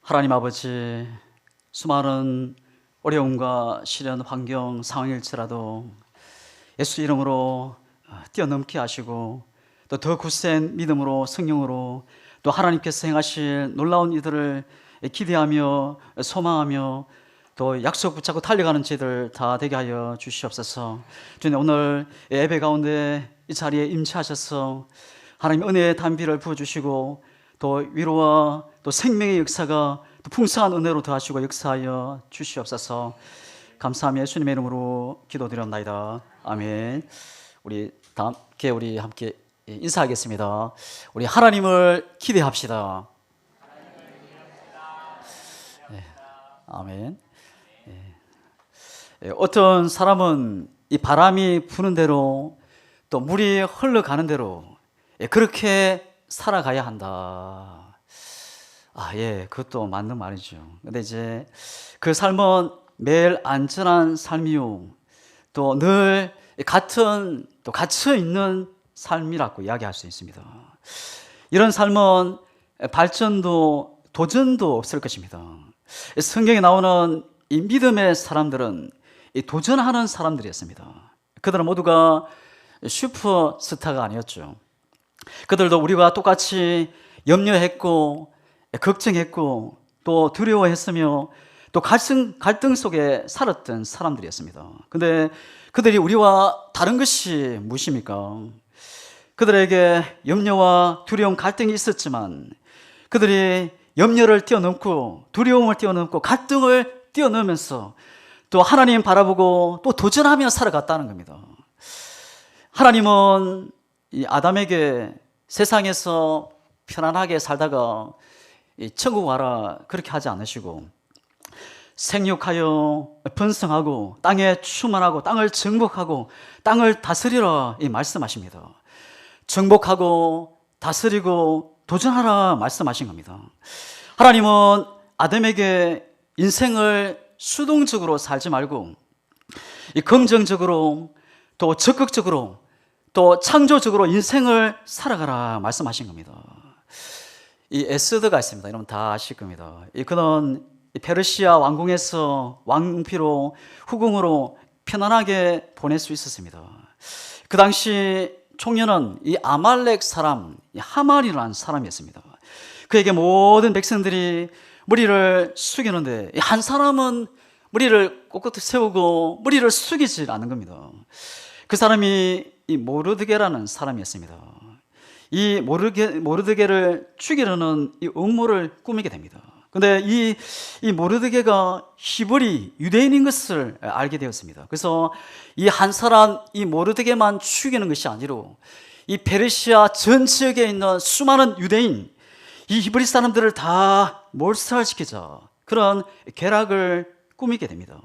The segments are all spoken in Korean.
하나님 아버지, 수많은 어려움과 시련 환경 상황일지라도 예수 이름으로 뛰어넘게 하시고 또 더 굳센 믿음으로 성령으로 또 하나님께서 행하실 놀라운 이들을 기대하며 소망하며 또 약속 붙잡고 달려가는 저희들 다 되게 하여 주시옵소서. 주님, 오늘 예배 가운데 이 자리에 임재하셔서 하나님 은혜의 단비를 부어주시고 또 위로와 또 생명의 역사가 또 풍성한 은혜로 더하시고 역사하여 주시옵소서. 감사하며 예수님의 이름으로 기도드렸나이다. 아멘. 우리 함께 인사하겠습니다. 우리 하나님을 기대합시다. 네, 아멘. 어떤 사람은 이 바람이 부는 대로 또 물이 흘러가는 대로 그렇게 살아가야 한다. 그것도 맞는 말이죠. 근데 이제 그 삶은 매일 안전한 삶이요, 또 늘 같은 또 갇혀 있는 삶이라고 이야기할 수 있습니다. 이런 삶은 발전도 도전도 없을 것입니다. 성경에 나오는 이 믿음의 사람들은 이 도전하는 사람들이었습니다. 그들은 모두가 슈퍼스타가 아니었죠. 그들도 우리와 똑같이 염려했고 걱정했고 또 두려워했으며 또 갈등 속에 살았던 사람들이었습니다. 근데 그들이 우리와 다른 것이 무엇입니까? 그들에게 염려와 두려움, 갈등이 있었지만 그들이 염려를 뛰어넘고 두려움을 뛰어넘고 갈등을 뛰어넘으면서 또 하나님 바라보고 또 도전하며 살아갔다는 겁니다. 하나님은 이 아담에게 세상에서 편안하게 살다가 천국 와라 그렇게 하지 않으시고 생육하여 번성하고 땅에 충만하고 땅을 정복하고 땅을 다스리라 이 말씀하십니다. 정복하고 다스리고 도전하라 말씀하신 겁니다. 하나님은 아담에게 인생을 수동적으로 살지 말고 이 긍정적으로 또 적극적으로 또 창조적으로 인생을 살아가라 말씀하신 겁니다. 이 에스더가 있습니다. 여러분 다 아실 겁니다. 그는 페르시아 왕궁에서 왕비로 후궁으로 편안하게 보낼 수 있었습니다. 그 당시 총리는 이 아말렉 사람 하만이라는 사람이었습니다. 그에게 모든 백성들이 머리를 숙이는데 한 사람은 머리를 꼿꼿이 세우고 머리를 숙이지 않는 겁니다. 그 사람이 이 모르드게라는 사람이었습니다. 이 모르드게를 죽이려는 이 음모를 꾸미게 됩니다. 근데 이 모르드게가 히브리 유대인인 것을 알게 되었습니다. 그래서 이 한 사람 이 모르드게만 죽이는 것이 아니로 이 페르시아 전 지역에 있는 수많은 유대인 이 히브리 사람들을 다 몰살시키자 그런 계략을 꾸미게 됩니다.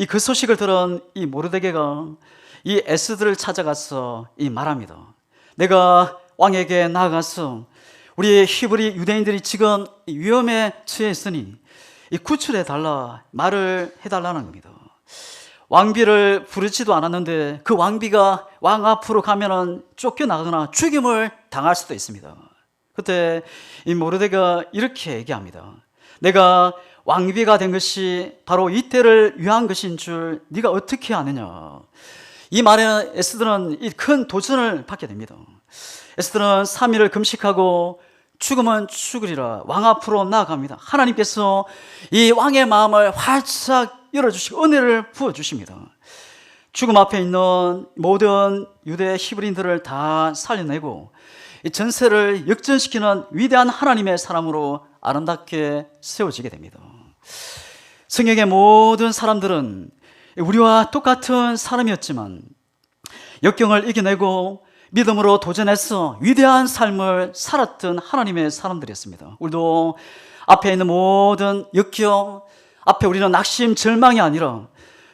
그 소식을 들은 이 모르드게가 이 에스더를 찾아가서 말합니다. 내가 왕에게 나아가서 우리 히브리 유대인들이 지금 위험에 처해 있으니 구출해 달라 말을 해달라는 겁니다. 왕비를 부르지도 않았는데 그 왕비가 왕 앞으로 가면은 쫓겨나거나 죽임을 당할 수도 있습니다. 그때 이 모르드게가 이렇게 얘기합니다. 내가 왕비가 된 것이 바로 이때를 위한 것인 줄 네가 어떻게 아느냐. 이 말에 에스더는 이 큰 도전을 받게 됩니다. 에스더는 3일을 금식하고 죽으면 죽으리라 왕 앞으로 나아갑니다. 하나님께서 이 왕의 마음을 활짝 열어주시고 은혜를 부어주십니다. 죽음 앞에 있는 모든 유대 히브리인들을 다 살려내고 이 전세를 역전시키는 위대한 하나님의 사람으로 아름답게 세워지게 됩니다. 성경의 모든 사람들은 우리와 똑같은 사람이었지만 역경을 이겨내고 믿음으로 도전해서 위대한 삶을 살았던 하나님의 사람들이었습니다. 우리도 앞에 있는 모든 역경 앞에 우리는 낙심 절망이 아니라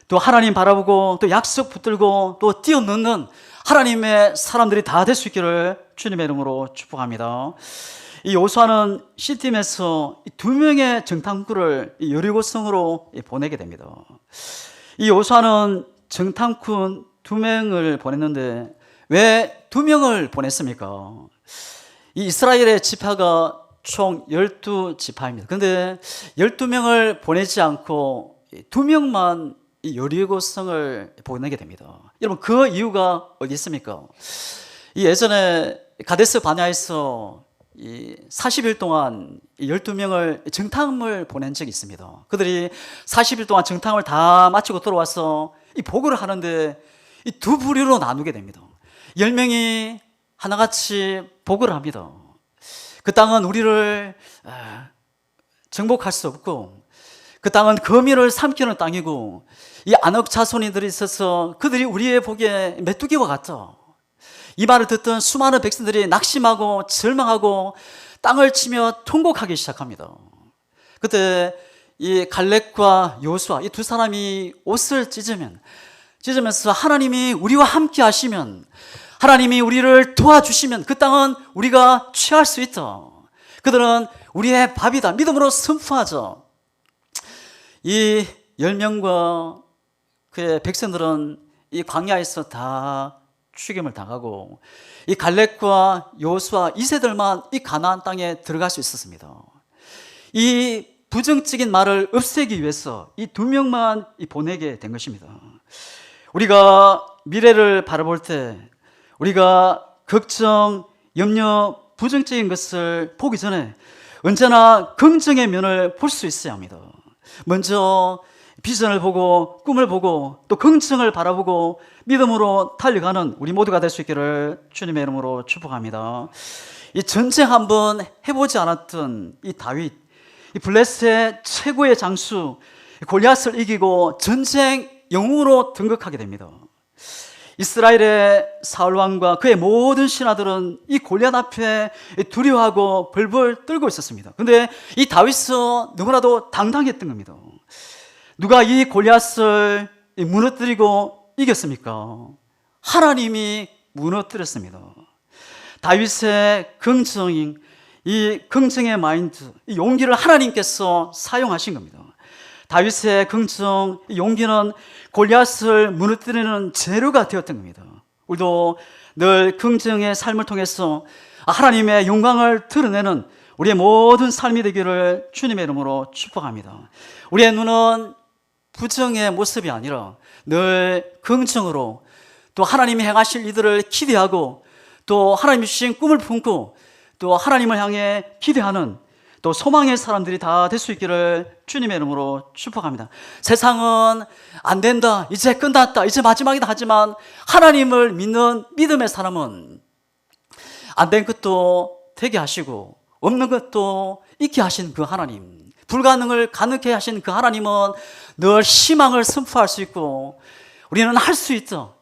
또 하나님 바라보고 또 약속 붙들고 또 뛰어넘는 하나님의 사람들이 다 될 수 있기를 주님의 이름으로 축복합니다. 이 요수아는 시팀에서 2명의 정탐꾼을 여리고성으로 보내게 됩니다. 이 요수아는 정탐꾼 2명을 보냈는데 왜 2명을 보냈습니까? 이 이스라엘의 지파가 총 12지파입니다. 근데 12명을 보내지 않고 2명만 이 여리고성을 보내게 됩니다. 여러분, 그 이유가 어디 있습니까? 이 예전에 가데스 바냐에서 이 40일 동안 12명을 정탐을 보낸 적이 있습니다. 그들이 40일 동안 정탐을 다 마치고 돌아와서 이 보고를 하는데 이 두 부류로 나누게 됩니다. 10명이 하나같이 보고를 합니다. 그 땅은 우리를 정복할 수 없고, 그 땅은 거미를 삼키는 땅이고, 이 안억 자손이들이 있어서 그들이 우리의 보기에 메뚜기와 같다. 이 말을 듣던 수많은 백성들이 낙심하고 절망하고 땅을 치며 통곡하기 시작합니다. 그때 이 갈렙과 여호수아 이 두 사람이 옷을 찢으면서 하나님이 우리와 함께 하시면, 하나님이 우리를 도와주시면 그 땅은 우리가 취할 수 있다. 그들은 우리의 밥이다. 믿음으로 선포하죠. 이 10명과 그의 백성들은 이 광야에서 다 죽임을 당하고, 이 갈렙과 여호수아 2세들만 이 가나안 땅에 들어갈 수 있었습니다. 이 부정적인 말을 없애기 위해서 이 2명만 보내게 된 것입니다. 우리가 미래를 바라볼 때 우리가 걱정, 염려, 부정적인 것을 보기 전에 언제나 긍정의 면을 볼 수 있어야 합니다. 먼저 비전을 보고 꿈을 보고 또 긍정을 바라보고 믿음으로 달려가는 우리 모두가 될 수 있기를 주님의 이름으로 축복합니다. 이 전쟁 한번 해보지 않았던 이 다윗, 이 블레셋의 최고의 장수 골리앗을 이기고 전쟁 영웅으로 등극하게 됩니다. 이스라엘의 사울왕과 그의 모든 신하들은 이 골리앗 앞에 두려워하고 벌벌 떨고 있었습니다. 그런데 이 다윗은 너무나도 당당했던 겁니다. 누가 이 골리앗을 무너뜨리고 이겼습니까? 하나님이 무너뜨렸습니다. 다윗의 긍정인 이 긍정의 마인드, 이 용기를 하나님께서 사용하신 겁니다. 다윗의 긍정, 용기는 골리앗을 무너뜨리는 재료가 되었던 겁니다. 우리도 늘 긍정의 삶을 통해서 하나님의 영광을 드러내는 우리의 모든 삶이 되기를 주님의 이름으로 축복합니다. 우리의 눈은 부정의 모습이 아니라 늘 긍정으로 또 하나님이 행하실 이들을 기대하고 또 하나님이 주신 꿈을 품고 또 하나님을 향해 기대하는 또 소망의 사람들이 다 될 수 있기를 주님의 이름으로 축복합니다. 세상은 안 된다, 이제 끝났다, 이제 마지막이다 하지만 하나님을 믿는 믿음의 사람은 안 된 것도 되게 하시고 없는 것도 있게 하신 그 하나님, 불가능을 가능케 하신 그 하나님은 늘 희망을 선포할 수 있고 우리는 할 수 있다.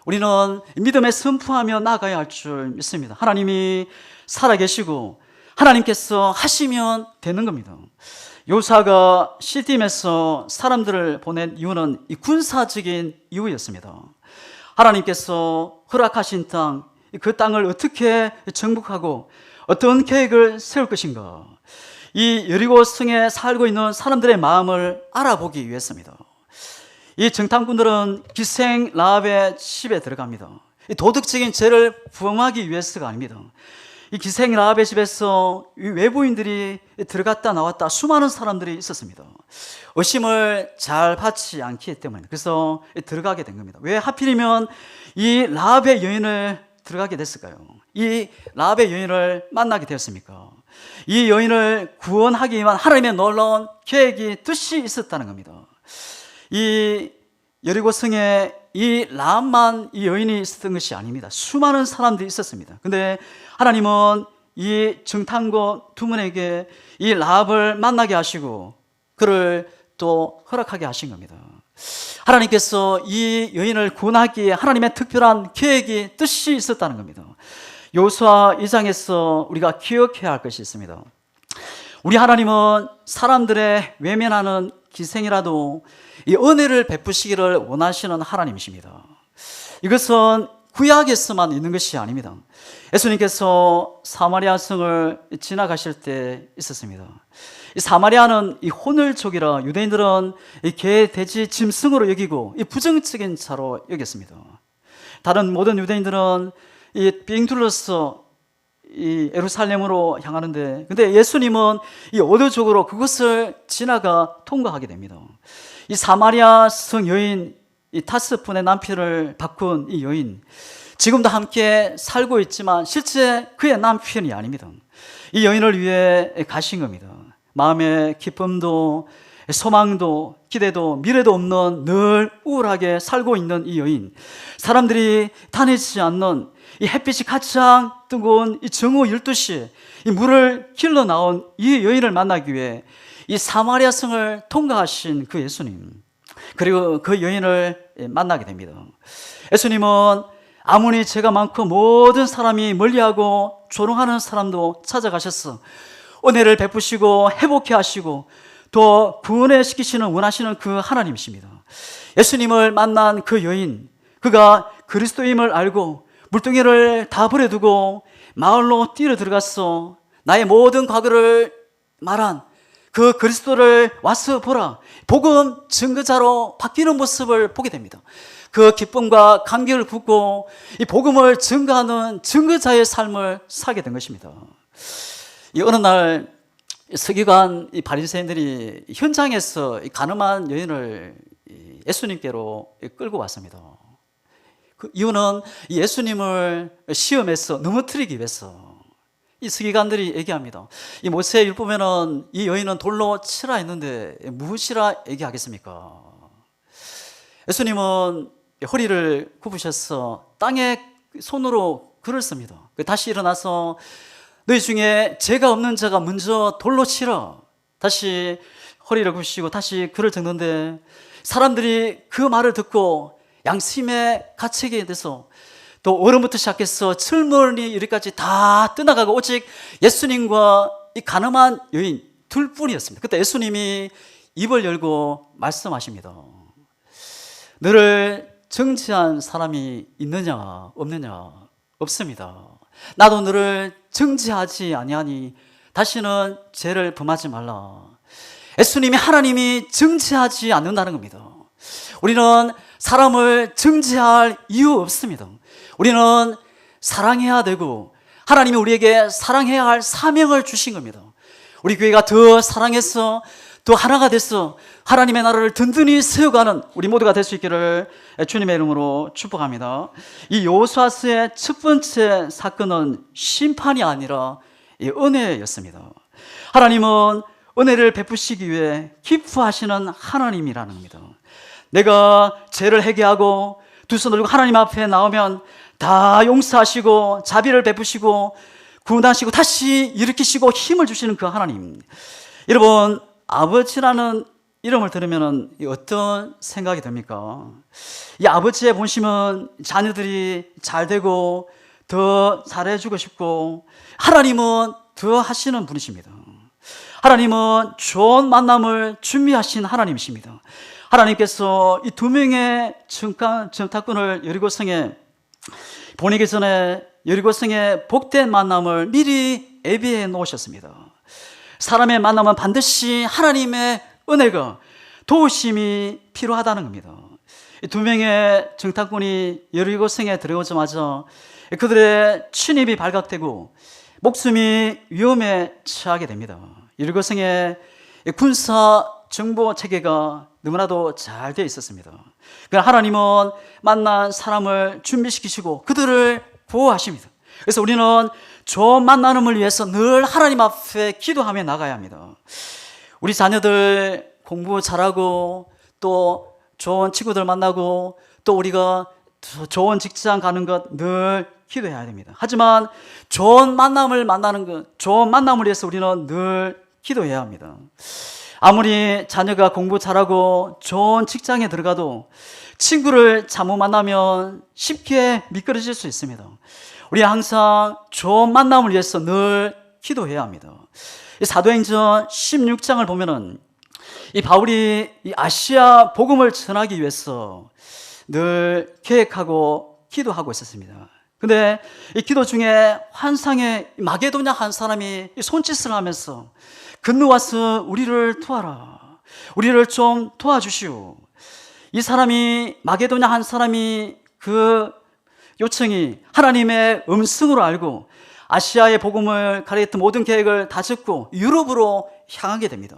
우리는 믿음에 선포하며 나아가야 할 줄 믿습니다. 하나님이 살아계시고 하나님께서 하시면 되는 겁니다. 요사가 시딤에서 사람들을 보낸 이유는 이 군사적인 이유였습니다. 하나님께서 허락하신 땅, 그 땅을 어떻게 정복하고 어떤 계획을 세울 것인가, 이 여리고 성에 살고 있는 사람들의 마음을 알아보기 위해서입니다. 이 정탐꾼들은 기생 라합의 집에 들어갑니다. 이 도덕적인 죄를 부응하기 위해서가 아닙니다. 이 기생 라합의 집에서 이 외부인들이 들어갔다 나왔다 수많은 사람들이 있었습니다. 의심을 잘 받지 않기 때문에 그래서 들어가게 된 겁니다. 왜 하필이면 이 라합의 여인을 들어가게 됐을까요? 이 라합의 여인을 만나게 되었습니까? 이 여인을 구원하기 위한 하나님의 놀라운 계획이 뜻이 있었다는 겁니다. 이 여리고 성에 이 라합만 이 여인이 있었던 것이 아닙니다. 수많은 사람들이 있었습니다. 근데 하나님은 이 정탐꾼 두 분에게 이 라합을 만나게 하시고 그를 또 허락하게 하신 겁니다. 하나님께서 이 여인을 구원하기에 하나님의 특별한 계획이 뜻이 있었다는 겁니다. 여호수아 2장에서 우리가 기억해야 할 것이 있습니다. 우리 하나님은 사람들의 외면하는 기생이라도 이 은혜를 베푸시기를 원하시는 하나님이십니다. 이것은 구약에서만 있는 것이 아닙니다. 예수님께서 사마리아 성을 지나가실 때 있었습니다. 이 사마리아는 이 혼혈족이라 유대인들은 이 개, 돼지, 짐승으로 여기고 이 부정적인 자로 여겼습니다. 다른 모든 유대인들은 이 빙 둘러서 이 예루살렘으로 향하는데, 근데 예수님은 이 어도적으로 그것을 지나가 통과하게 됩니다. 이 사마리아 성 여인, 이 타스푼의 남편을 바꾼 이 여인, 지금도 함께 살고 있지만 실제 그의 남편이 아닙니다. 이 여인을 위해 가신 겁니다. 마음의 기쁨도 소망도 기대도 미래도 없는 늘 우울하게 살고 있는 이 여인, 사람들이 다니지 않는 이 햇빛이 가장 뜨거운 이 정오 12시에 이 물을 길러 나온 이 여인을 만나기 위해 이 사마리아 성을 통과하신 그 예수님, 그리고 그 여인을 만나게 됩니다. 예수님은 아무리 죄가 많고 모든 사람이 멀리하고 조롱하는 사람도 찾아가셔서 은혜를 베푸시고 회복해 하시고 또 구원시키시는 원하시는 그 하나님이십니다. 예수님을 만난 그 여인, 그가 그리스도임을 알고 물동이를 다 버려두고 마을로 뛰어 들어가서 나의 모든 과거를 말한 그 그리스도를 와서 보라, 복음 증거자로 바뀌는 모습을 보게 됩니다. 그 기쁨과 감격을 품고 이 복음을 증거하는 증거자의 삶을 살게 된 것입니다. 이 어느 날 서기관 이 바리새인들이 현장에서 이 가늠한 여인을 예수님께로 끌고 왔습니다. 그 이유는 예수님을 시험해서 넘어뜨리기 위해서. 이 서기관들이 얘기합니다. 이 모세의 율법에는 이 여인은 돌로 치라 했는데 무엇이라 얘기하겠습니까? 예수님은 허리를 굽으셔서 땅에 손으로 글을 씁니다. 다시 일어나서 너희 중에 죄가 없는 자가 먼저 돌로 치라. 다시 허리를 굽히시고 다시 글을 적는데 사람들이 그 말을 듣고 양심에 갇히게 돼서 또 어른부터 시작해서 젊은이 이리까지 다 떠나가고 오직 예수님과 이 가늠한 여인 둘뿐이었습니다. 그때 예수님이 입을 열고 말씀하십니다. 너를 정죄한 사람이 있느냐 없느냐? 없습니다. 나도 너를 정죄하지 아니하니 다시는 죄를 범하지 말라. 예수님이 하나님이 정죄하지 않는다는 겁니다. 우리는 사람을 정죄할 이유 없습니다. 우리는 사랑해야 되고 하나님이 우리에게 사랑해야 할 사명을 주신 겁니다. 우리 교회가 더 사랑해서 또 하나가 돼서 하나님의 나라를 든든히 세워가는 우리 모두가 될 수 있기를 주님의 이름으로 축복합니다. 이 여호수아서의 첫 번째 사건은 심판이 아니라 은혜였습니다. 하나님은 은혜를 베푸시기 위해 기뻐하시는 하나님이라는 겁니다. 내가 죄를 회개하고 두 손을 들고 하나님 앞에 나오면 다 용서하시고 자비를 베푸시고 구원하시고 다시 일으키시고 힘을 주시는 그 하나님. 여러분, 아버지라는 이름을 들으면 어떤 생각이 듭니까? 이 아버지의 본심은 자녀들이 잘 되고 더 잘해주고 싶고, 하나님은 더 하시는 분이십니다. 하나님은 좋은 만남을 준비하신 하나님이십니다. 하나님께서 이 두 명의 정탐꾼을 여리고성에 보내기 전에 여리고성의 복된 만남을 미리 예비해 놓으셨습니다. 사람의 만남은 반드시 하나님의 은혜가 도우심이 필요하다는 겁니다. 이 두 명의 정탐꾼이 여리고성에 들어오자마자 그들의 출입이 발각되고 목숨이 위험에 처하게 됩니다. 여리고성의 군사 정보 체계가 너무나도 잘 되어 있었습니다. 그러나 하나님은 만난 사람을 준비시키시고 그들을 보호하십니다. 그래서 우리는 좋은 만남을 위해서 늘 하나님 앞에 기도하며 나가야 합니다. 우리 자녀들 공부 잘하고 또 좋은 친구들 만나고 또 우리가 좋은 직장 가는 것 늘 기도해야 됩니다. 하지만 좋은 만남을 만나는 것, 좋은 만남을 위해서 우리는 늘 기도해야 합니다. 아무리 자녀가 공부 잘하고 좋은 직장에 들어가도 친구를 잘못 만나면 쉽게 미끄러질 수 있습니다. 우리 항상 좋은 만남을 위해서 늘 기도해야 합니다. 사도행전 16장을 보면은 이 바울이 이 아시아 복음을 전하기 위해서 늘 계획하고 기도하고 있었습니다. 근데 이 기도 중에 환상의 마게도냐 한 사람이 손짓을 하면서 건너와서 우리를 도와라. 우리를 좀 도와주시오. 이 사람이 마게도냐 한 사람이 그 요청이 하나님의 음성으로 알고 아시아의 복음을 가리켰던 모든 계획을 다 접고 유럽으로 향하게 됩니다.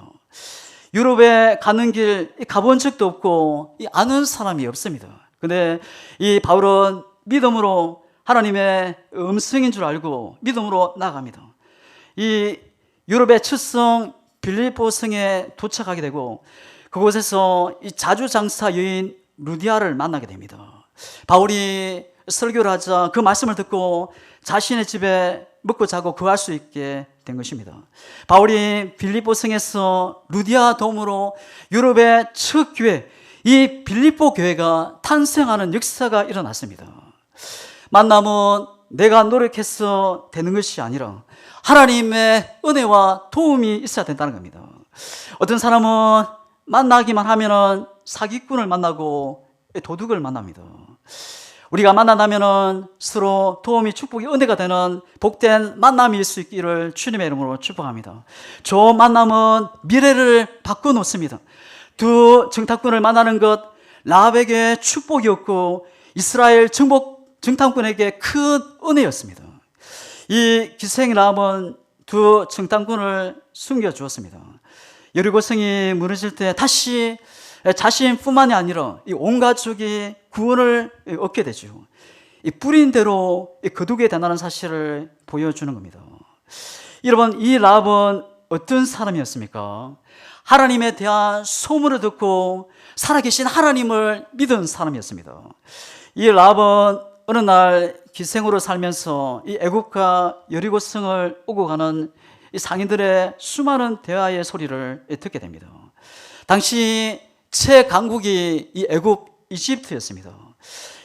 유럽에 가는 길 가본 적도 없고 아는 사람이 없습니다. 근데 이 바울은 믿음으로 하나님의 음성인 줄 알고 믿음으로 나갑니다. 이 유럽의 첫 성 빌립보 성에 도착하게 되고 그곳에서 이 자주장사 여인 루디아를 만나게 됩니다. 바울이 설교를 하자 그 말씀을 듣고 자신의 집에 먹고 자고 거할 수 있게 된 것입니다. 바울이 빌립보 성에서 루디아 도움으로 유럽의 첫 교회, 이 빌립보 교회가 탄생하는 역사가 일어났습니다. 만남은 내가 노력해서 되는 것이 아니라 하나님의 은혜와 도움이 있어야 된다는 겁니다. 어떤 사람은 만나기만 하면은 사기꾼을 만나고 도둑을 만납니다. 우리가 만난다면은 서로 도움이 축복이 은혜가 되는 복된 만남이 있을 수 있기를 주님의 이름으로 축복합니다. 좋은 만남은 미래를 바꿔놓습니다. 두 정탐꾼을 만나는 것 라합에게 축복이었고 이스라엘 정탐꾼에게 큰 은혜였습니다. 이 기생 라합은 두 정탐꾼을 숨겨주었습니다. 여리고성이 무너질 때 다시 자신뿐만이 아니라 이 온 가족이 구원을 얻게 되죠. 이 뿌린 대로 거두게 된다는 사실을 보여주는 겁니다. 여러분, 이 라합은 어떤 사람이었습니까? 하나님에 대한 소문을 듣고 살아계신 하나님을 믿은 사람이었습니다. 이 라합은 어느 날 기생으로 살면서 이 애굽과 여리고성을 오고 가는 이 상인들의 수많은 대화의 소리를 듣게 됩니다. 당시 최강국이 이 애굽 이집트였습니다.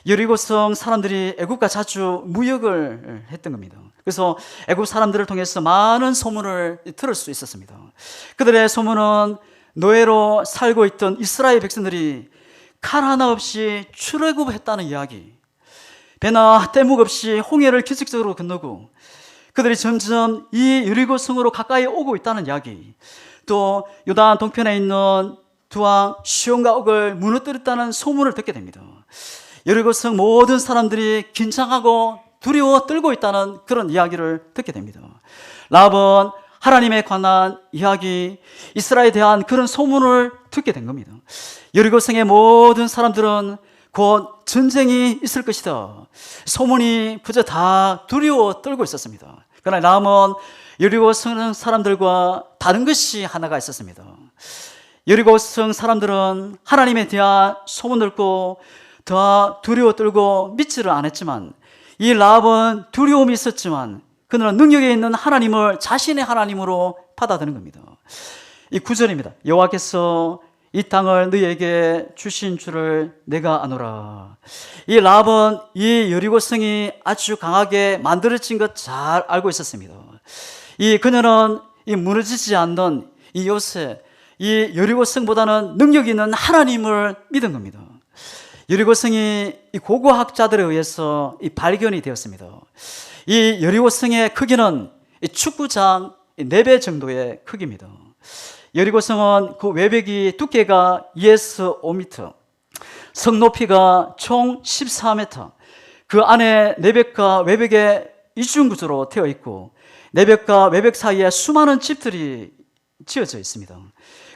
여리고성 사람들이 애굽과 자주 무역을 했던 겁니다. 그래서 애굽 사람들을 통해서 많은 소문을 들을 수 있었습니다. 그들의 소문은 노예로 살고 있던 이스라엘 백성들이 칼 하나 없이 출애굽했다는 이야기, 배나 떼묵 없이 홍해를 기적적으로 건너고 그들이 점점 이 여리고성으로 가까이 오고 있다는 이야기, 또 요단 동편에 있는 두왕 시온과 옥을 무너뜨렸다는 소문을 듣게 됩니다. 여리고성 모든 사람들이 긴장하고 두려워 떨고 있다는 그런 이야기를 듣게 됩니다. 라합은 하나님에 관한 이야기, 이스라엘에 대한 그런 소문을 듣게 된 겁니다. 여리고성의 모든 사람들은 곧 전쟁이 있을 것이다, 소문이 그저 다 두려워 떨고 있었습니다. 그러나 라합은 여리고성 사람들과 다른 것이 하나가 있었습니다. 여리고성 사람들은 하나님에 대한 소문을 듣고 더 두려워 떨고 믿지를 않았지만 이 라합은 두려움이 있었지만 그는 능력에 있는 하나님을 자신의 하나님으로 받아들이는 겁니다. 이 9절입니다. 여호와께서 이 땅을 너희에게 주신 줄을 내가 아노라. 이 라합은 이 여리고성이 아주 강하게 만들어진 것 잘 알고 있었습니다. 이 그녀는 이 무너지지 않는 이 요셉, 이 여리고성보다는 능력 있는 하나님을 믿은 겁니다. 여리고성이 이 고고학자들에 의해서 이 발견이 되었습니다. 이 여리고성의 크기는 이 축구장 4배 정도의 크기입니다. 여리고성은 그 외벽이 두께가 2에서 5m, 성 높이가 총 14m, 그 안에 내벽과 외벽의 이중구조로 되어 있고 내벽과 외벽 사이에 수많은 집들이 지어져 있습니다.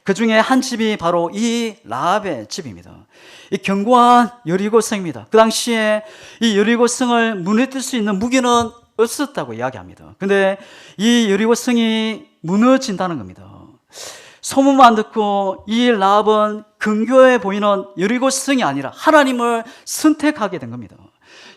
그 중에 한 집이 바로 이 라합의 집입니다. 이 견고한 여리고성입니다. 그 당시에 이 여리고성을 무너뜨릴 수 있는 무기는 없었다고 이야기합니다. 근데 이 여리고성이 무너진다는 겁니다. 소문만 듣고 이 라합은 근교해 보이는 여리고성이 아니라 하나님을 선택하게 된 겁니다.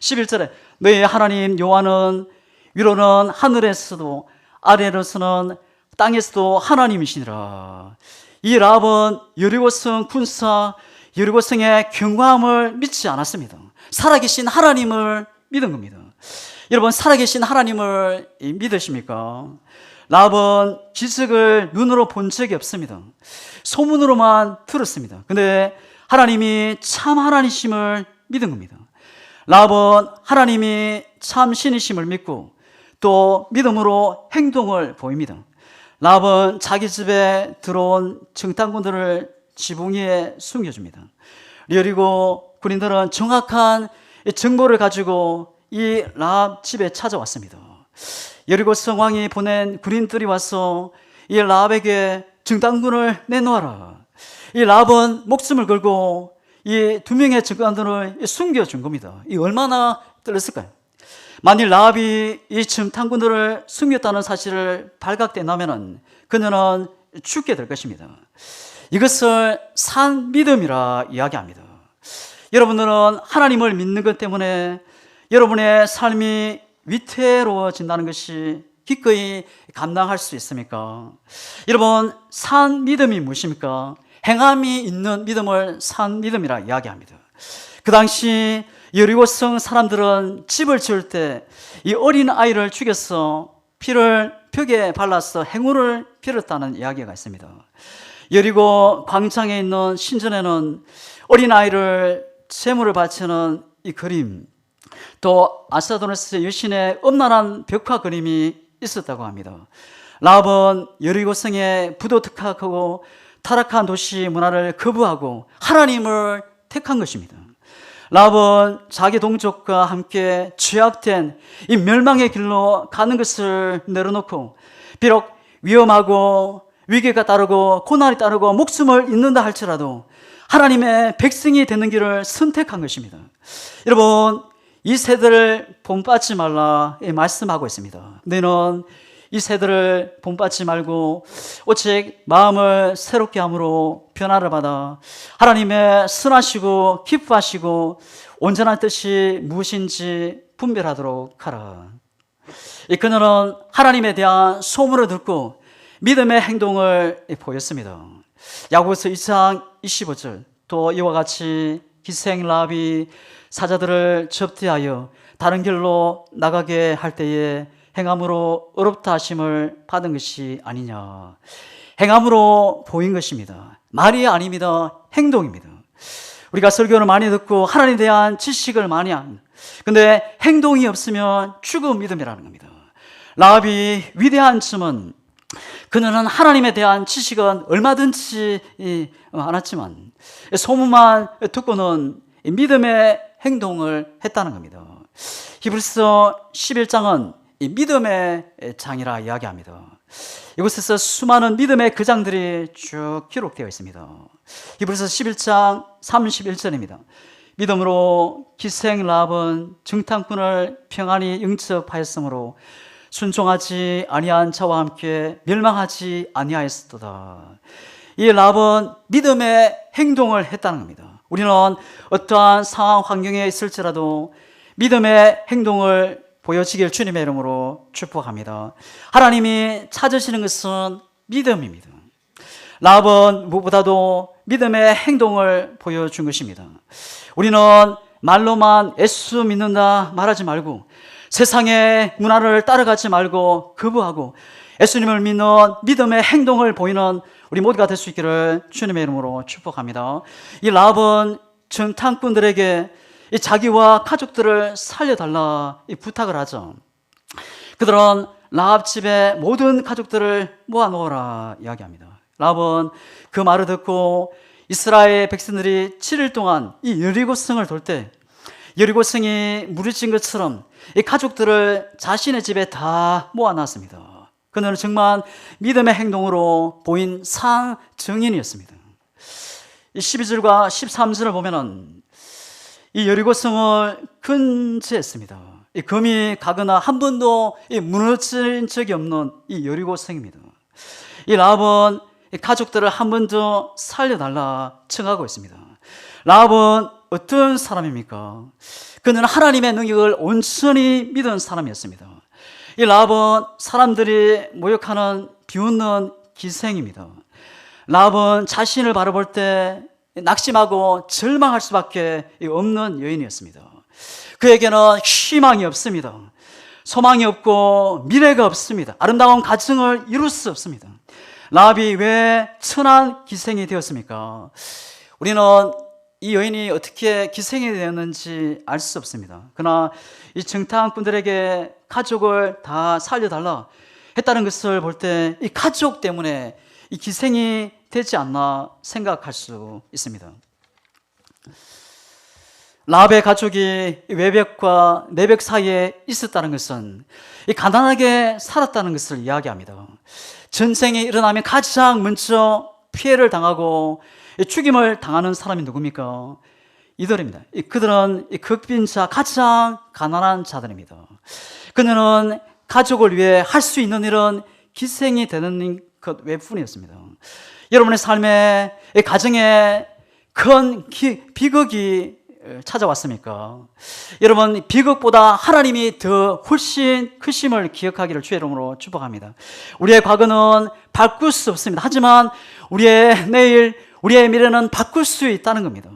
11절에 너희 하나님 여호와는 위로는 하늘에서도 아래로서는 땅에서도 하나님이시니라. 이 라합은 여리고성 군사, 여리고성의 견고함을 믿지 않았습니다. 살아계신 하나님을 믿은 겁니다. 여러분, 살아계신 하나님을 믿으십니까? 라합은 기적을 눈으로 본 적이 없습니다. 소문으로만 들었습니다. 근데 하나님이 참 하나님이심을 믿은 겁니다. 라합은 하나님이 참 신이심을 믿고 또 믿음으로 행동을 보입니다. 라합은 자기 집에 들어온 정탐꾼들을 지붕 위에 숨겨줍니다. 여리고 군인들은 정확한 정보를 가지고 이 라합 집에 찾아왔습니다. 여리고 성왕이 보낸 군인들이 와서 이 라합에게 증당군을 내놓아라. 이 라합은 목숨을 걸고 이 두 명의 증당군을 숨겨준 겁니다. 이 얼마나 떨렸을까요? 만일 라합이 이 증당군들을 숨겼다는 사실을 발각된다면 그녀는 죽게 될 것입니다. 이것을 산 믿음이라 이야기합니다. 여러분들은 하나님을 믿는 것 때문에 여러분의 삶이 위태로워진다는 것이 기꺼이 감당할 수 있습니까? 여러분, 산 믿음이 무엇입니까? 행함이 있는 믿음을 산 믿음이라 이야기합니다. 그 당시 여리고성 사람들은 집을 지을 때 이 어린 아이를 죽여서 피를 벽에 발라서 행운을 빌었다는 이야기가 있습니다. 여리고 광장에 있는 신전에는 어린 아이를 제물을 바치는 이 그림, 또 아사도네스 여신의 엄란한 벽화 그림이 있었다고 합니다. 라합은 여리고성의 부도덕하고 타락한 도시 문화를 거부하고 하나님을 택한 것입니다. 라합은 자기 동족과 함께 죄악된 이 멸망의 길로 가는 것을 내려놓고 비록 위험하고 위기가 따르고 고난이 따르고 목숨을 잃는다 할지라도 하나님의 백성이 되는 길을 선택한 것입니다. 여러분, 이 세대를 본받지 말라 말씀하고 있습니다. 너희는 이 세대를 본받지 말고 오직 마음을 새롭게 함으로 변화를 받아 하나님의 선하시고 기뻐하시고 온전한 뜻이 무엇인지 분별하도록 하라. 그녀는 하나님에 대한 소문을 듣고 믿음의 행동을 보였습니다. 야고보서 2장 25절, 또 이와 같이 기생 라합이 사자들을 접대하여 다른 길로 나가게 할 때에 행함으로 어렵다 하심을 받은 것이 아니냐. 행함으로 보인 것입니다. 말이 아닙니다. 행동입니다. 우리가 설교를 많이 듣고 하나님에 대한 지식을 많이 합니다. 근데 행동이 없으면 죽은 믿음이라는 겁니다. 라합이 위대한 점은 그녀는 하나님에 대한 지식은 얼마든지 않았지만 소문만 듣고는 믿음의 행동을 했다는 겁니다. 히브리서 11장은 믿음의 장이라 이야기합니다. 이곳에서 수많은 믿음의 거장들이 쭉 기록되어 있습니다. 히브리서 11장 31절입니다. 믿음으로 기생 라합은 증탕꾼을 평안히 영접하였으므로 순종하지 아니한 자와 함께 멸망하지 아니하였도다. 이 라합은 믿음의 행동을 했다는 겁니다. 우리는 어떠한 상황 환경에 있을지라도 믿음의 행동을 보여지길 주님의 이름으로 축복합니다. 하나님이 찾으시는 것은 믿음입니다. 라합은 무엇보다도 믿음의 행동을 보여준 것입니다. 우리는 말로만 예수 믿는다 말하지 말고 세상의 문화를 따라가지 말고 거부하고 예수님을 믿는 믿음의 행동을 보이는 우리 모두가 될 수 있기를 주님의 이름으로 축복합니다. 이 라합은 정탐꾼들에게 이 자기와 가족들을 살려달라 이 부탁을 하죠. 그들은 라합 집의 모든 가족들을 모아놓으라 이야기합니다. 라합은 그 말을 듣고 이스라엘 백성들이 7일 동안 이 여리고성을 돌 때 여리고성이 무너진 것처럼 이 가족들을 자신의 집에 다 모아놨습니다. 그는 정말 믿음의 행동으로 보인 산 증인이었습니다. 이 12절과 13절을 보면은 이 여리고성을 근지했습니다. 이 금이 가거나 한 번도 무너진 적이 없는 이 여리고성입니다. 이 라합은 이 가족들을 한 번 더 살려달라 청하고 있습니다. 라합은 어떤 사람입니까? 그는 하나님의 능력을 온전히 믿은 사람이었습니다. 이 라합은 사람들이 모욕하는 비웃는 기생입니다. 라합은 자신을 바라볼 때 낙심하고 절망할 수밖에 없는 여인이었습니다. 그에게는 희망이 없습니다. 소망이 없고 미래가 없습니다. 아름다운 가정을 이룰 수 없습니다. 라합이 왜 천한 기생이 되었습니까? 우리는 이 여인이 어떻게 기생이 되었는지 알 수 없습니다. 그러나 이 정탐꾼들에게 가족을 다 살려달라 했다는 것을 볼 때 이 가족 때문에 이 기생이 되지 않나 생각할 수 있습니다. 라합의 가족이 외벽과 내벽 사이에 있었다는 것은 이 가난하게 살았다는 것을 이야기합니다. 전쟁이 일어나면 가장 먼저 피해를 당하고 죽임을 당하는 사람이 누굽니까? 이들입니다. 그들은 극빈자, 가장 가난한 자들입니다. 그들은 가족을 위해 할 수 있는 일은 희생이 되는 것 외뿐이었습니다. 여러분의 삶에, 가정에 큰 비극이 찾아왔습니까? 여러분, 비극보다 하나님이 더 훨씬 크심을 기억하기를 주의 이름으로 축복합니다. 우리의 과거는 바꿀 수 없습니다. 하지만 우리의 내일, 우리의 미래는 바꿀 수 있다는 겁니다.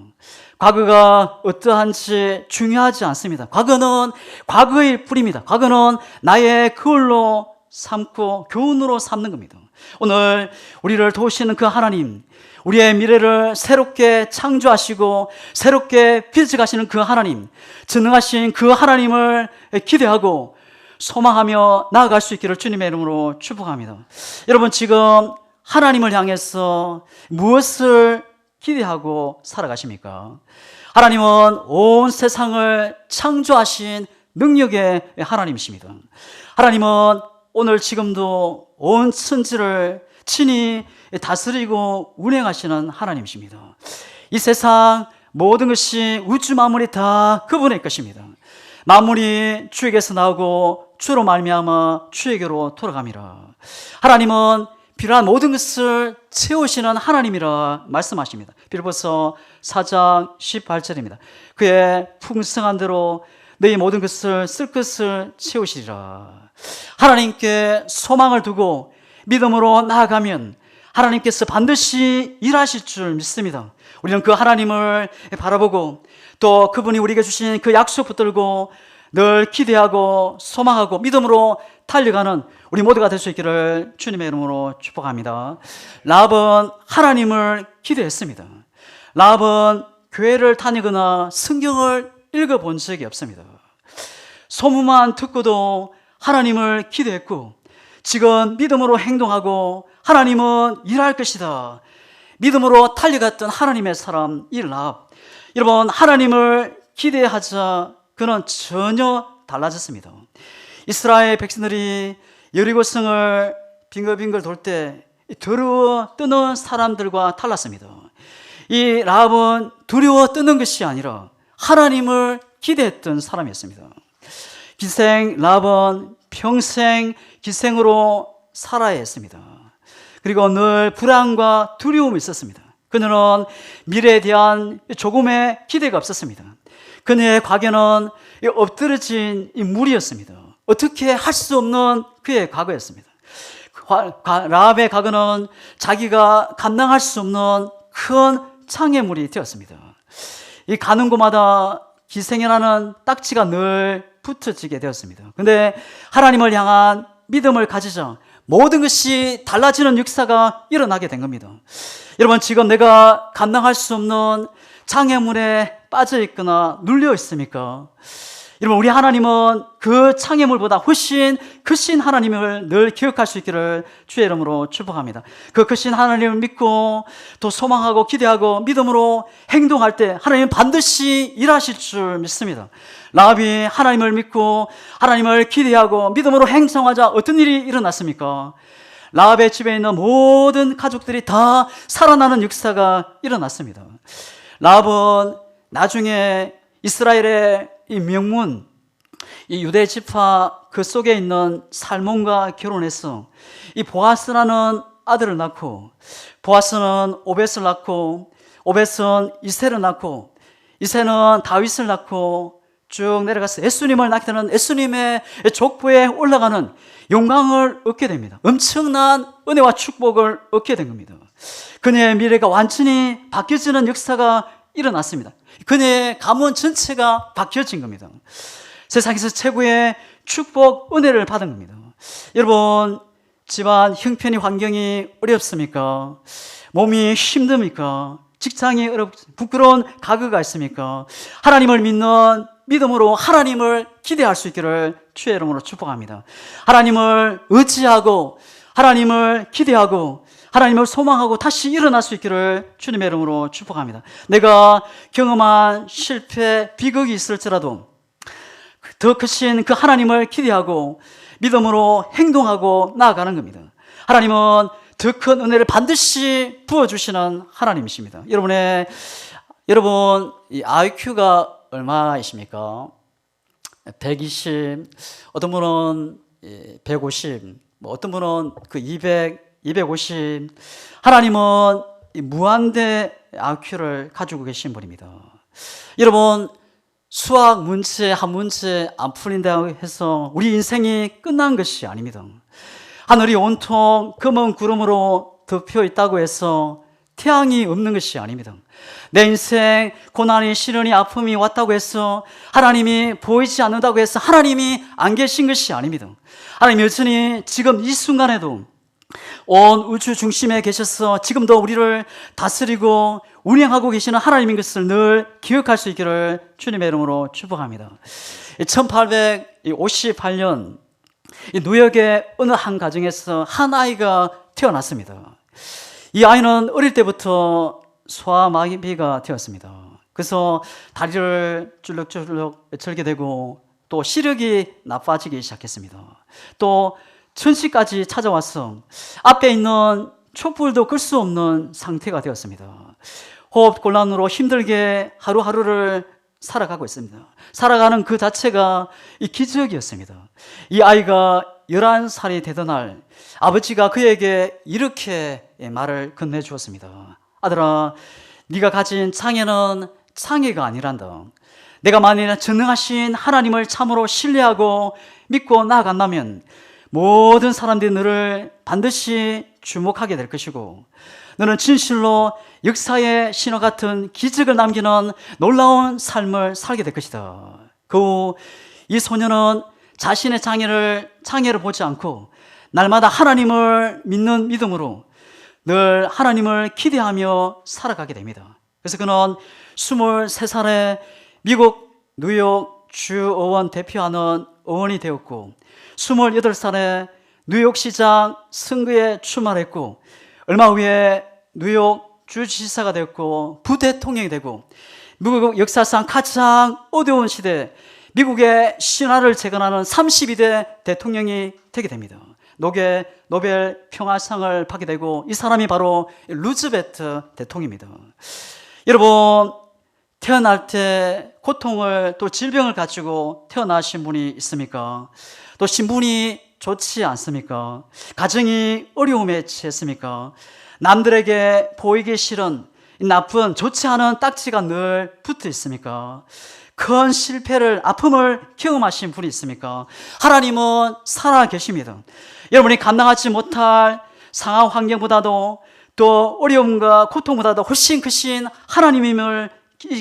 과거가 어떠한지 중요하지 않습니다. 과거는 과거일 뿐입니다. 과거는 나의 거울로 삼고 교훈으로 삼는 겁니다. 오늘 우리를 도우시는 그 하나님, 우리의 미래를 새롭게 창조하시고 새롭게 빚어가시는 그 하나님, 전능하신 그 하나님을 기대하고 소망하며 나아갈 수 있기를 주님의 이름으로 축복합니다. 여러분, 지금 하나님을 향해서 무엇을 기대하고 살아가십니까? 하나님은 온 세상을 창조하신 능력의 하나님이십니다. 하나님은 오늘 지금도 온 천지를 친히 다스리고 운행하시는 하나님이십니다. 이 세상 모든 것이 우주 만물이 다 그분의 것입니다. 만물이 주에게서 나오고 주로 말미암아 주에게로 돌아갑니다. 하나님은 필요한 모든 것을 채우시는 하나님이라 말씀하십니다. 빌립보서 4장 18절입니다. 그의 풍성한 대로 너희 모든 것을 쓸 것을 채우시리라. 하나님께 소망을 두고 믿음으로 나아가면 하나님께서 반드시 일하실 줄 믿습니다. 우리는 그 하나님을 바라보고 또 그분이 우리에게 주신 그 약속 붙들고 늘 기대하고 소망하고 믿음으로 달려가는 우리 모두가 될 수 있기를 주님의 이름으로 축복합니다. 라합은 하나님을 기대했습니다. 라합은 교회를 다니거나 성경을 읽어본 적이 없습니다. 소문만 듣고도 하나님을 기대했고 지금 믿음으로 행동하고 하나님은 일할 것이다. 믿음으로 달려갔던 하나님의 사람 이 라합. 여러분, 하나님을 기대하자 그는 전혀 달라졌습니다. 이스라엘 백성들이 여리고성을 빙글빙글 돌 때 두려워 뜨는 사람들과 달랐습니다. 이 라합은 두려워 뜨는 것이 아니라 하나님을 기대했던 사람이었습니다. 기생 라합은 평생 기생으로 살아야 했습니다. 그리고 늘 불안과 두려움이 있었습니다. 그는 미래에 대한 조금의 기대가 없었습니다. 그의 과거는 엎드러진 물이었습니다. 어떻게 할 수 없는 그의 과거였습니다. 라합의 과거는 자기가 감당할 수 없는 큰 장애물이 되었습니다. 이 가는 곳마다 기생이라는 딱지가 늘 붙어지게 되었습니다. 그런데 하나님을 향한 믿음을 가지자 모든 것이 달라지는 역사가 일어나게 된 겁니다. 여러분, 지금 내가 감당할 수 없는 장애물에 빠져 있거나 눌려 있습니까? 여러분, 우리 하나님은 그 장애물보다 훨씬 크신 하나님을 늘 기억할 수 있기를 주의 이름으로 축복합니다. 그 크신 하나님을 믿고 또 소망하고 기대하고 믿음으로 행동할 때 하나님은 반드시 일하실 줄 믿습니다. 라합이 하나님을 믿고 하나님을 기대하고 믿음으로 행동하자 어떤 일이 일어났습니까? 라합의 집에 있는 모든 가족들이 다 살아나는 역사가 일어났습니다. 라합은 나중에 이스라엘의 이 명문, 이 유대 지파 그 속에 있는 살몬과 결혼해서 이 보아스라는 아들을 낳고 보아스는 오벳을 낳고 오벳은 이새를 낳고 이새는 다윗을 낳고 쭉 내려가서 예수님을 낳게 되는 예수님의 족보에 올라가는 영광을 얻게 됩니다. 엄청난 은혜와 축복을 얻게 된 겁니다. 그녀의 미래가 완전히 바뀌어지는 역사가 일어났습니다. 그녀의 가문 전체가 바뀌어진 겁니다. 세상에서 최고의 축복, 은혜를 받은 겁니다. 여러분, 집안 형편이 환경이 어렵습니까? 몸이 힘듭니까? 직장이 부끄러운 가거가 있습니까? 하나님을 믿는 믿음으로 하나님을 기대할 수 있기를 주의 이름으로 축복합니다. 하나님을 의지하고 하나님을 기대하고 하나님을 소망하고 다시 일어날 수 있기를 주님의 이름으로 축복합니다. 내가 경험한 실패, 비극이 있을지라도 더 크신 그 하나님을 기대하고 믿음으로 행동하고 나아가는 겁니다. 하나님은 더 큰 은혜를 반드시 부어주시는 하나님이십니다. 여러분 이 IQ가 얼마이십니까? 120, 어떤 분은 150, 어떤 분은 그 200, 250. 하나님은 무한대 IQ를 가지고 계신 분입니다. 여러분, 수학 문제 한 문제 안 풀린다고 해서 우리 인생이 끝난 것이 아닙니다. 하늘이 온통 검은 구름으로 덮여 있다고 해서 태양이 없는 것이 아닙니다. 내 인생 고난이 시련이 아픔이 왔다고 해서 하나님이 보이지 않는다고 해서 하나님이 안 계신 것이 아닙니다. 하나님 여전히 지금 이 순간에도 온 우주 중심에 계셔서 지금도 우리를 다스리고 운행하고 계시는 하나님인 것을 늘 기억할 수 있기를 주님의 이름으로 축복합니다. 1858년 뉴욕의 어느 한 가정에서 한 아이가 태어났습니다. 이 아이는 어릴 때부터 소아마비가 되었습니다. 그래서 다리를 쭈룩쭈룩 절게 되고 또 시력이 나빠지기 시작했습니다. 또 천시까지 찾아와서 앞에 있는 촛불도 끌 수 없는 상태가 되었습니다. 호흡 곤란으로 힘들게 하루하루를 살아가고 있습니다. 살아가는 그 자체가 이 기적이었습니다. 이 아이가 11살이 되던 날 아버지가 그에게 이렇게 말을 건네주었습니다. 아들아, 네가 가진 장애는 장애가 아니란다. 내가 만일 전능하신 하나님을 참으로 신뢰하고 믿고 나아간다면 모든 사람들이 너를 반드시 주목하게 될 것이고 너는 진실로 역사의 신화 같은 기적을 남기는 놀라운 삶을 살게 될 것이다. 그 후 이 소녀는 자신의 장애를 보지 않고 날마다 하나님을 믿는 믿음으로 늘 하나님을 기대하며 살아가게 됩니다. 그래서 그는 23살에 미국 뉴욕 주의원 대표하는 의원이 되었고 28살에 뉴욕시장 선거에 출마했고 얼마 후에 뉴욕 주지사가 되었고 부대통령이 되고 미국 역사상 가장 어려운 시대 미국의 신화를 재건하는 32대 대통령이 되게 됩니다. 노벨 평화상을 받게 되고 이 사람이 바로 루즈벨트 대통령입니다. 여러분, 태어날 때 고통을 또 질병을 가지고 태어나신 분이 있습니까? 또 신분이 좋지 않습니까? 가정이 어려움에 처했습니까? 남들에게 보이기 싫은 나쁜 좋지 않은 딱지가 늘 붙어 있습니까? 큰 실패를 아픔을 경험하신 분이 있습니까? 하나님은 살아 계십니다. 여러분이 감당하지 못할 상황 환경보다도 또 어려움과 고통보다도 훨씬 크신 하나님임을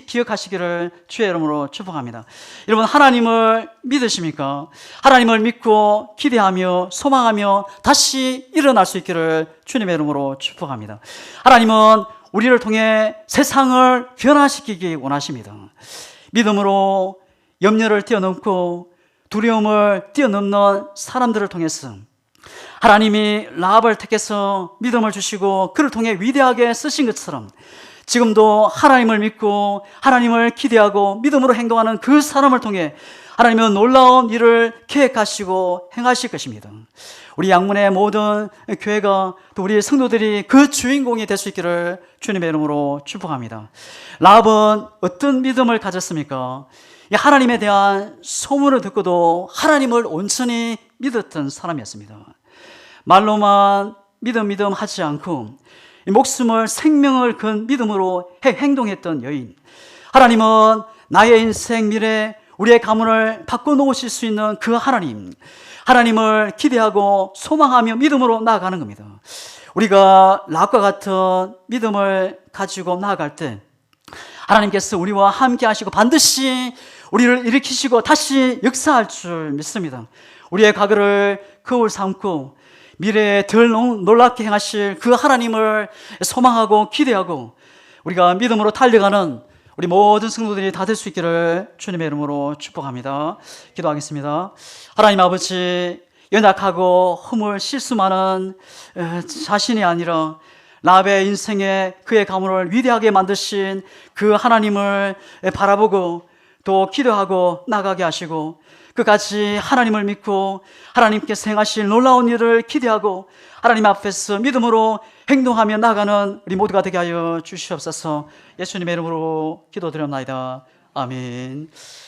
기억하시기를 주의 이름으로 축복합니다. 여러분, 하나님을 믿으십니까? 하나님을 믿고 기대하며 소망하며 다시 일어날 수 있기를 주님의 이름으로 축복합니다. 하나님은 우리를 통해 세상을 변화시키기 원하십니다. 믿음으로 염려를 뛰어넘고 두려움을 뛰어넘는 사람들을 통해서 하나님이 라합을 택해서 믿음을 주시고 그를 통해 위대하게 쓰신 것처럼 지금도 하나님을 믿고 하나님을 기대하고 믿음으로 행동하는 그 사람을 통해 하나님은 놀라운 일을 계획하시고 행하실 것입니다. 우리 양문의 모든 교회가 또 우리 성도들이 그 주인공이 될 수 있기를 주님의 이름으로 축복합니다. 라합은 어떤 믿음을 가졌습니까? 하나님에 대한 소문을 듣고도 하나님을 온전히 믿었던 사람이었습니다. 말로만 믿음 하지 않고 목숨을 생명을 건 믿음으로 행동했던 여인. 하나님은 나의 인생 미래 우리의 가문을 바꿔놓으실 수 있는 그 하나님을 기대하고 소망하며 믿음으로 나아가는 겁니다. 우리가 라합과 같은 믿음을 가지고 나아갈 때 하나님께서 우리와 함께 하시고 반드시 우리를 일으키시고 다시 역사할 줄 믿습니다. 우리의 과거를 거울 삼고 미래에 덜 놀랍게 행하실 그 하나님을 소망하고 기대하고 우리가 믿음으로 달려가는 우리 모든 성도들이 다 될 수 있기를 주님의 이름으로 축복합니다. 기도하겠습니다. 하나님 아버지, 연약하고 허물 실수 많은 자신이 아니라 라합의 인생에 그의 가문을 위대하게 만드신 그 하나님을 바라보고 또 기도하고 나가게 하시고, 끝까지 하나님을 믿고 하나님께서 행하실 놀라운 일을 기대하고 하나님 앞에서 믿음으로 행동하며 나가는 우리 모두가 되게 하여 주시옵소서. 예수님의 이름으로 기도드렸나이다. 아멘.